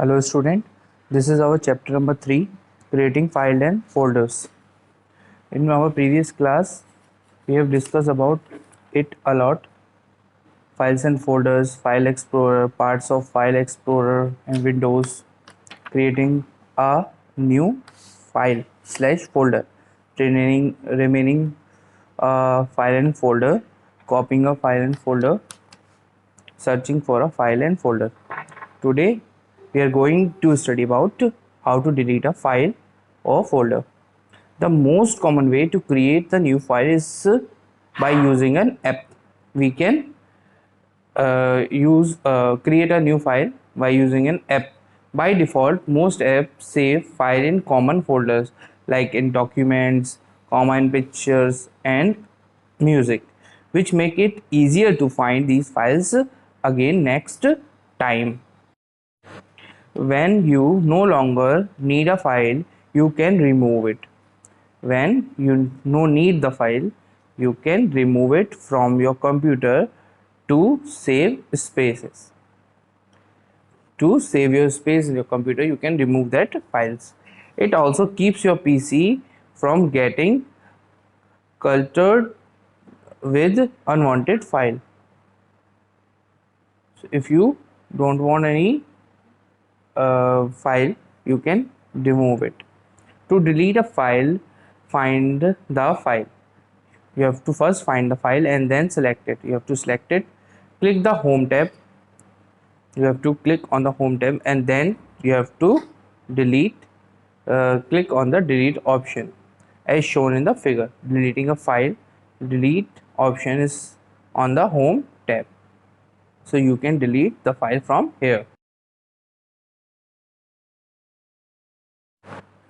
Hello student, this is our chapter number 3, creating file and folders. In our previous class, we have discussed about it a lot. Files and folders, file explorer, parts of file explorer and windows, creating a new file slash folder, remaining a file and folder, copying a file and folder, searching for a file and folder. Today we are going to study about how to delete a file or folder. The most common way to create the new file is by using an app. We can create a new file by using an app. By default, most apps save file in common folders like in documents, common pictures and music, which make it easier to find these files again next time. When you no longer need a file, you can remove it. When you no need the file, you can remove it from your computer to save spaces. To save your space in your computer, you can remove that files. It also keeps your PC from getting cluttered with unwanted file. So if you don't want any file, you can remove it. To delete a file, find the file. You have to first find the file and then select it. You have to select it, click the home tab. You have to click on the home tab and then you have to delete. Click on the delete option as shown in the figure. Deleting a file, delete option is on the home tab. So you can delete the file from here.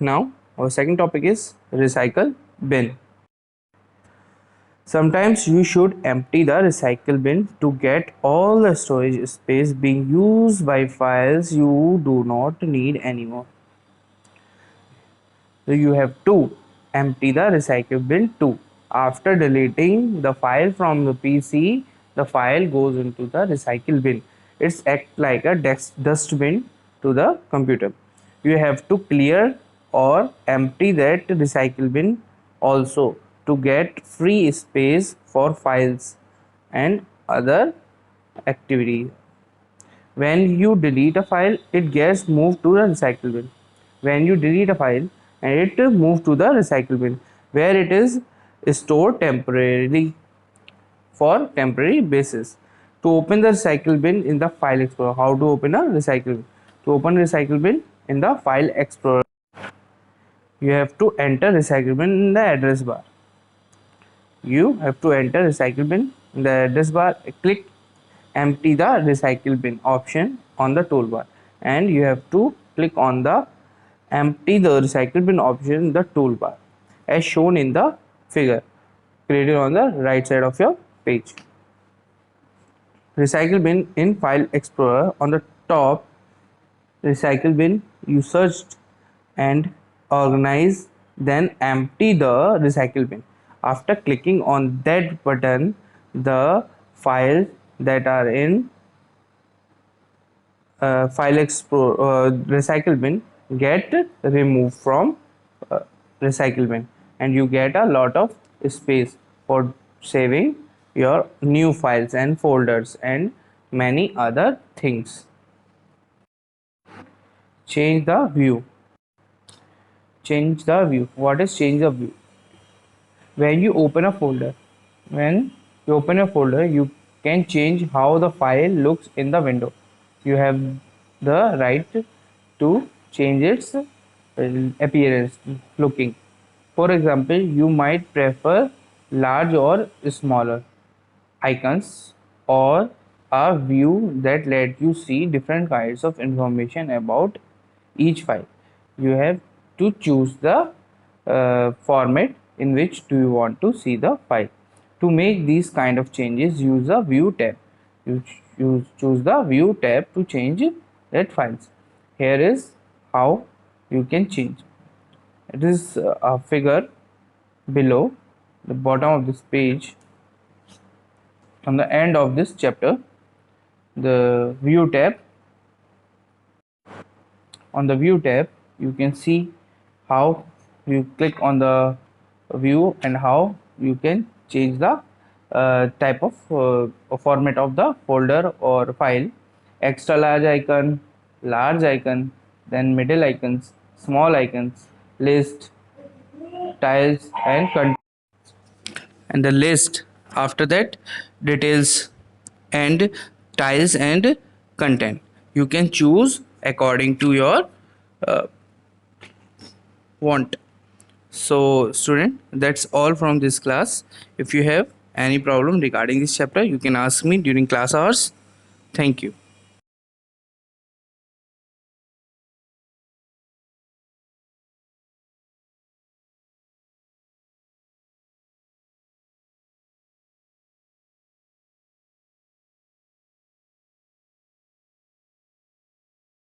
Now our second topic is recycle bin. Sometimes you should empty the recycle bin to get all the storage space being used by files you do not need anymore. So you have to empty the recycle bin too. After deleting the file from the PC, the file goes into the recycle bin. It's act like a dustbin to the computer. You have to clear or empty that recycle bin also to get free space for files and other activities. When you delete a file, it gets moved to the recycle bin. When you delete a file and it moves to the recycle bin where it is stored temporarily for temporary basis. To open the recycle bin in the file explorer, how to open a recycle bin? To open recycle bin in the file explorer, you have to enter recycle bin in the address bar. You have to enter recycle bin in the address bar, click empty the recycle bin option on the toolbar and you have to click on the empty the recycle bin option in the toolbar as shown in the figure created on the right side of your page. Recycle bin in file explorer, on the top recycle bin you searched and organize, then empty the recycle bin. After clicking on that button, the files that are in file explorer recycle bin get removed from recycle bin and you get a lot of space for saving your new files and folders and many other things. Change the view. Change the view. What is change the view? When you open a folder, when you open a folder, you can change how the file looks in the window. You have the right to change its appearance, looking. For example, you might prefer large or smaller icons or a view that let you see different kinds of information about each file. You have to choose the format in which do you want to see the file. To make these kind of changes, use the view tab. You choose the view tab to change that files. Here is how you can change. It is a figure below the bottom of this page. On the end of this chapter, the view tab, on the view tab, you can see how you click on the view and how you can change the type of format of the folder or file. Extra large icon, then middle icons, small icons, list, tiles and content, and the list after that details and tiles and content. You can choose according to your uh, want. So student, that's all from this class. If you have any problem regarding this chapter, you can ask me during class hours. Thank you.